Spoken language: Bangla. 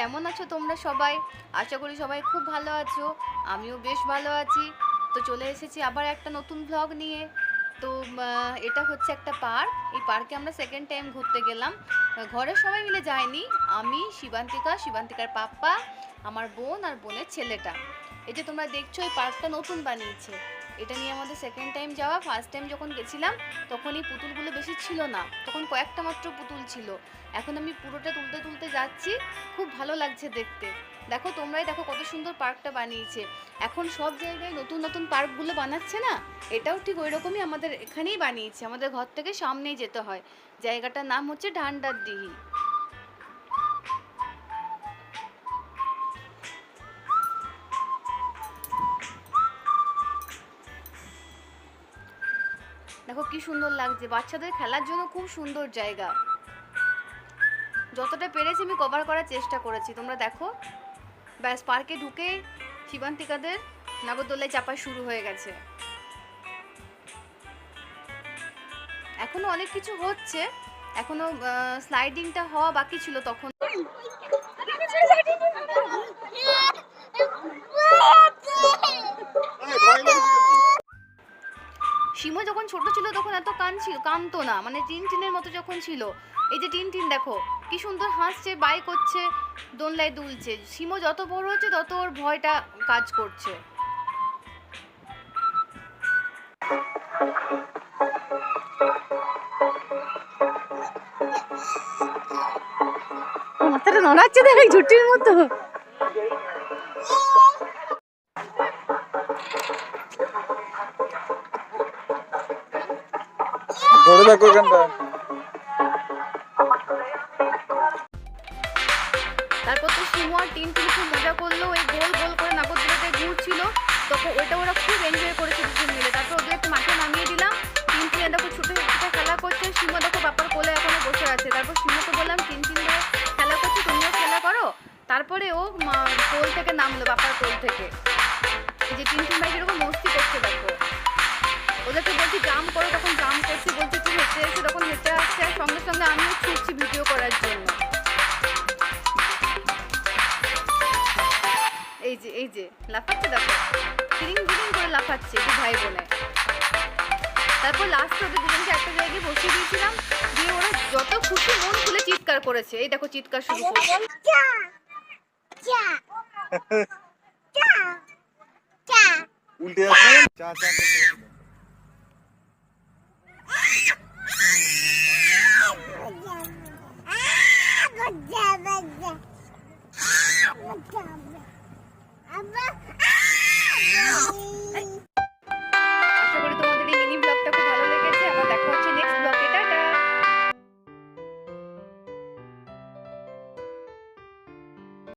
কেমন আছো তোমরা সবাই? আশা করি সবাই খুব ভালো আছো। আমিও বেশ ভালো আছি। তো চলে এসেছি আবার একটা নতুন ব্লগ নিয়ে। তো এটা হচ্ছে একটা পার্ক। এই পার্কে আমরা সেকেন্ড টাইম ঘুরতে গেলাম। ঘরের সবাই মিলে যায়নি, আমি, শিবান্তিকা, শিবান্তিকার পাপ্পা, আমার বোন আর বোনের ছেলেটা। এই যে তোমরা দেখছো এই পার্কটা নতুন বানিয়েছে। এটা নিয়ে আমাদের সেকেন্ড টাইম যাওয়া। ফার্স্ট টাইম যখন গেছিলাম তখন এই পুতুলগুলো বেশি ছিল না, তখন কয়েকটা মাত্র পুতুল ছিল। এখন আমি পুরোটা তুলতে তুলতে যাচ্ছি, খুব ভালো লাগছে দেখতে। দেখো তোমরাই দেখো কত সুন্দর পার্কটা বানিয়েছে। এখন সব জায়গায় নতুন নতুন পার্কগুলো বানাচ্ছে না, এটাও ঠিক ওই রকমই আমাদের এখানেই বানিয়েছে। আমাদের ঘর থেকে সামনেই যেতে হয়। জায়গাটার নাম হচ্ছে ঢান্ডার দিঘি। দেখো কি সুন্দর লাগছে, বাচ্চাদের খেলার জন্য খুব সুন্দর জায়গা। যতটা পেরেছি আমি কভার করার চেষ্টা করেছি, তোমরা দেখো। ব্যাস পার্কে ঢুকে শিবান্তিকাদের নাগরদোলায় চাপা শুরু হয়ে গেছে। এখনো অনেক কিছু হচ্ছে, এখনো স্লাইডিংটা হওয়া বাকি ছিল তখন। শিমু যখন ছোট ছিল তখন এত কানতো না, মানে টিনের মতো যখন ছিল। এই যে টিন দেখো কি সুন্দর হাসছে, বাই করছে, দোলনায় দুলছে। শিমু যত বড় হচ্ছে তত ওর ভয়টা কাজ করছে। মাথাটা নড়াচ্ছে দেখ ঝুটির মতো। ধরে থাকো এখানটা। তারপর তো শিমু আর টিন খুব মজা করলো, এই গোল গোল করে নাগরদোলাতে ঘুরছিল। তখন ওইটা ওরা খুব এনজয় করেছে দুজন মিলে। তারপর ওদের একটু মাঠে নামিয়ে দিলাম। টিন দেখো ছুটে ছুটে খেলা করছে, শিমু দেখো বাপার কোলে এখনো বসে আছে। তারপর শিমুকে বললাম টিন খেলা করছে, তুমিও খেলা করো। তারপরে ও কোল থেকে নামলো, বাপার কোল থেকে। এই যে টিন ভাই কিরকম মস্তি করছে দেখো। ওদেরকে বলছি জাম্প করো, তখন জাম্প করছে। বলছি তুই হেঁটে এসে তখন হেঁটে আসছে, আর সঙ্গে সঙ্গে আমিও ছুটছি ভিডিও করার জন্য। এই যে লাফাচ্ছে দেখো, কিরিং কিরিং করে লাফাচ্ছে দু ভাই বোনে। তারপর লাস্টে ওদের দুজনকে একটা জায়গায় বসিয়ে দিয়েছিলাম, দিয়ে ওরা যত খুশি মন খুলে চিৎকার করেছে। এই দেখো চিৎকার শুরু করছে। উল্টে আসবে চা চা